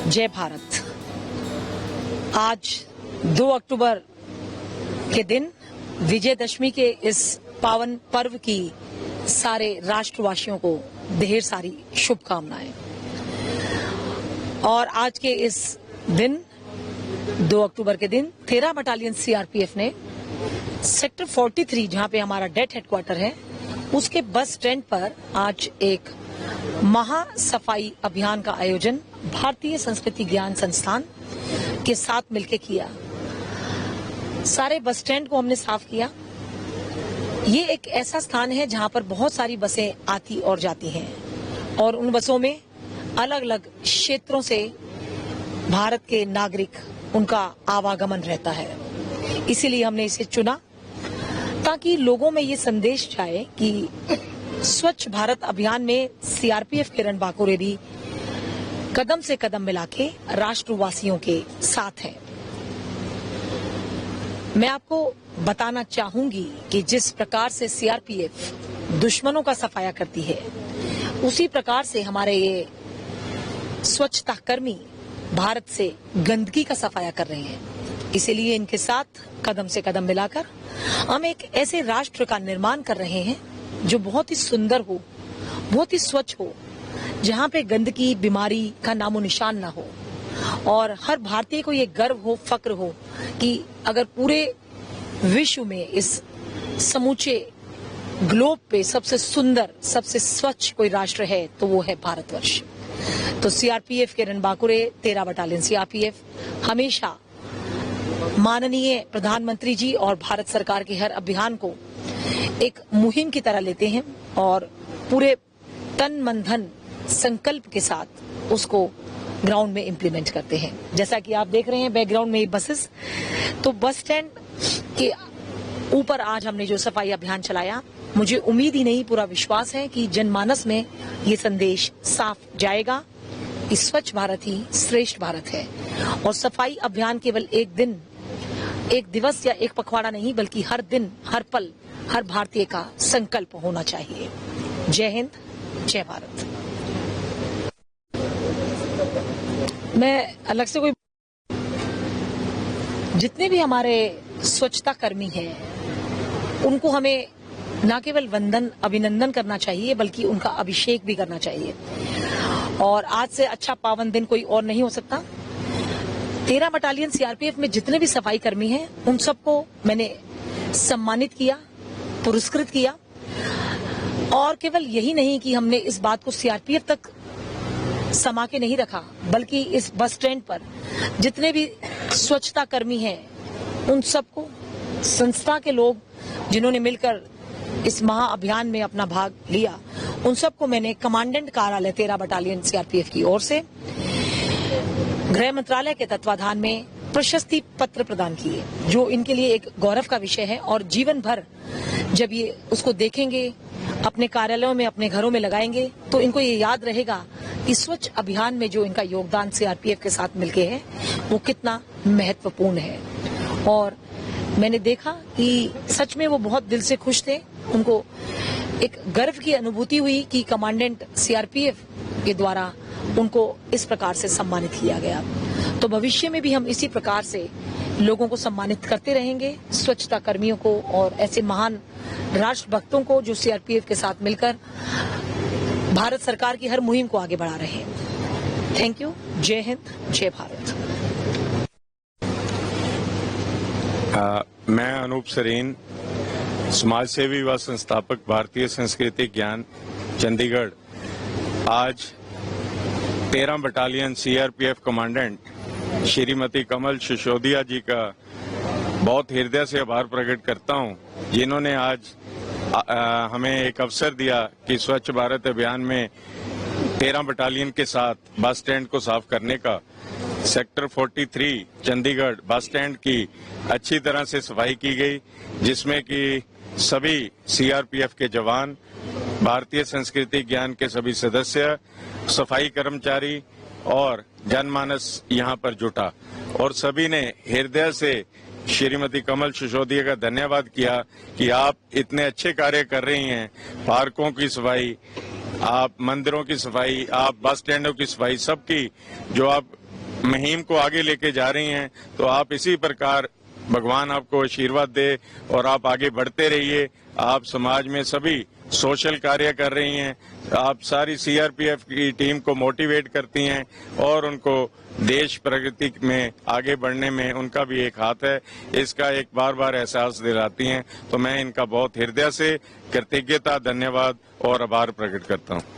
जय भारत। आज 2 अक्टूबर के दिन विजयदशमी के इस पावन पर्व की सारे राष्ट्रवासियों को ढेर सारी शुभकामनाएं। और आज के इस दिन 2 अक्टूबर के दिन 13 बटालियन सीआरपीएफ ने सेक्टर 43 जहां पे हमारा डेट हेडक्वार्टर है उसके बस स्टैंड पर आज एक महा सफाई अभियान का आयोजन भारतीय संस्कृति ज्ञान संस्थान के साथ मिलकर किया। सारे बस स्टैंड को हमने साफ किया। ये एक ऐसा स्थान है जहां पर बहुत सारी बसें आती और जाती हैं और उन बसों में अलग अलग क्षेत्रों से भारत के नागरिक उनका आवागमन रहता है। इसीलिए हमने इसे चुना ताकि लोगों में ये संदेश जाए कि स्वच्छ भारत अभियान में सीआरपीएफ के रणबांकुरे भी कदम से कदम मिला के राष्ट्रवासियों के साथ हैं। मैं आपको बताना चाहूंगी कि जिस प्रकार से सीआरपीएफ दुश्मनों का सफाया करती है उसी प्रकार से हमारे ये स्वच्छता कर्मी भारत से गंदगी का सफाया कर रहे हैं। इसीलिए इनके साथ कदम से कदम मिलाकर हम एक ऐसे राष्ट्र का निर्माण कर रहे हैं जो बहुत ही सुंदर हो, बहुत ही स्वच्छ हो, जहां पे गंदगी बीमारी का नामो निशान ना हो और हर भारतीय को ये गर्व हो, फक्र हो कि अगर पूरे विश्व में इस समूचे ग्लोब पे सबसे सुंदर, सबसे स्वच्छ कोई राष्ट्र है तो वो है भारतवर्ष। तो सीआरपीएफ के रणबांकुरे 13 बटालियन सीआरपीएफ हमेशा माननीय प्रधानमंत्री जी और भारत सरकार के हर अभियान को एक मुहिम की तरह लेते हैं और पूरे तन मन धन संकल्प के साथ उसको ग्राउंड में इम्प्लीमेंट करते हैं। जैसा कि आप देख रहे हैं बैकग्राउंड में ये बसेस, तो बस स्टैंड के ऊपर आज हमने जो सफाई अभियान चलाया, मुझे उम्मीद ही नहीं पूरा विश्वास है कि जनमानस में ये संदेश साफ जाएगा कि स्वच्छ भारत ही श्रेष्ठ भारत है। और सफाई अभियान केवल एक दिन, एक दिवस या एक पखवाड़ा नहीं बल्कि हर दिन, हर पल, हर भारतीय का संकल्प होना चाहिए। जय हिंद, जय भारत। मैं अलग से कोई, जितने भी हमारे स्वच्छता कर्मी हैं उनको हमें न केवल वंदन अभिनंदन करना चाहिए बल्कि उनका अभिषेक भी करना चाहिए। और आज से अच्छा पावन दिन कोई और नहीं हो सकता। 13 बटालियन सीआरपीएफ में जितने भी सफाई कर्मी हैं उन सबको मैंने सम्मानित किया, पुरस्कृत किया। और केवल यही नहीं कि हमने इस बात को सीआरपीएफ तक समा के नहीं रखा बल्कि इस बस स्टैंड पर जितने भी स्वच्छता कर्मी हैं उन सबको, संस्था के लोग जिन्होंने मिलकर इस महा अभियान में अपना भाग लिया, उन सबको मैंने कमांडेंट कार्यालय 13 बटालियन सीआरपीएफ की ओर से गृह मंत्रालय के तत्वाधान में प्रशस्ति पत्र प्रदान किए, जो इनके लिए एक गौरव का विषय है। और जीवन भर जब ये उसको देखेंगे, अपने कार्यालयों में, अपने घरों में लगाएंगे तो इनको ये याद रहेगा कि स्वच्छ अभियान में जो इनका योगदान सीआरपीएफ के साथ मिलके है वो कितना महत्वपूर्ण है। और मैंने देखा कि सच में वो बहुत दिल से खुश थे। उनको एक गर्व की अनुभूति हुई कि कमांडेंट सीआरपीएफ के द्वारा उनको इस प्रकार से सम्मानित किया गया। तो भविष्य में भी हम इसी प्रकार से लोगों को सम्मानित करते रहेंगे, स्वच्छता कर्मियों को और ऐसे महान राष्ट्रभक्तों को जो सीआरपीएफ के साथ मिलकर भारत सरकार की हर मुहिम को आगे बढ़ा रहे हैं। Thank you. जय हिंद, जय भारत। मैं अनूप सरीन, समाज सेवी व संस्थापक भारतीय संस्कृति ज्ञान चंडीगढ़, आज 13 बटालियन सीआरपीएफ कमांडेंट श्रीमती कमल सिसोदिया जी का बहुत हृदय से आभार प्रकट करता हूं, जिन्होंने आज हमें एक अवसर दिया कि स्वच्छ भारत अभियान में 13 बटालियन के साथ बस स्टैंड को साफ करने का। सेक्टर 43 चंडीगढ़ बस स्टैंड की अच्छी तरह से सफाई की गई, जिसमें कि सभी सीआरपीएफ के जवान, भारतीय संस्कृति ज्ञान के सभी सदस्य, सफाई कर्मचारी और जनमानस यहां पर जुटा और सभी ने हृदय से श्रीमती कमल सिसोदिया का धन्यवाद किया कि आप इतने अच्छे कार्य कर रही हैं। पार्कों की सफाई, आप मंदिरों की सफाई, आप बस स्टैंडों की सफाई, सबकी जो आप मुहिम को आगे लेके जा रही हैं, तो आप इसी प्रकार भगवान आपको आशीर्वाद दे और आप आगे बढ़ते रहिए। आप समाज में सभी सोशल कार्य कर रही हैं, आप सारी सीआरपीएफ की टीम को मोटिवेट करती हैं और उनको देश प्रगति में आगे बढ़ने में उनका भी एक हाथ है, इसका एक बार बार एहसास दिलाती हैं। तो मैं इनका बहुत हृदय से कृतज्ञता, धन्यवाद और आभार प्रकट करता हूं।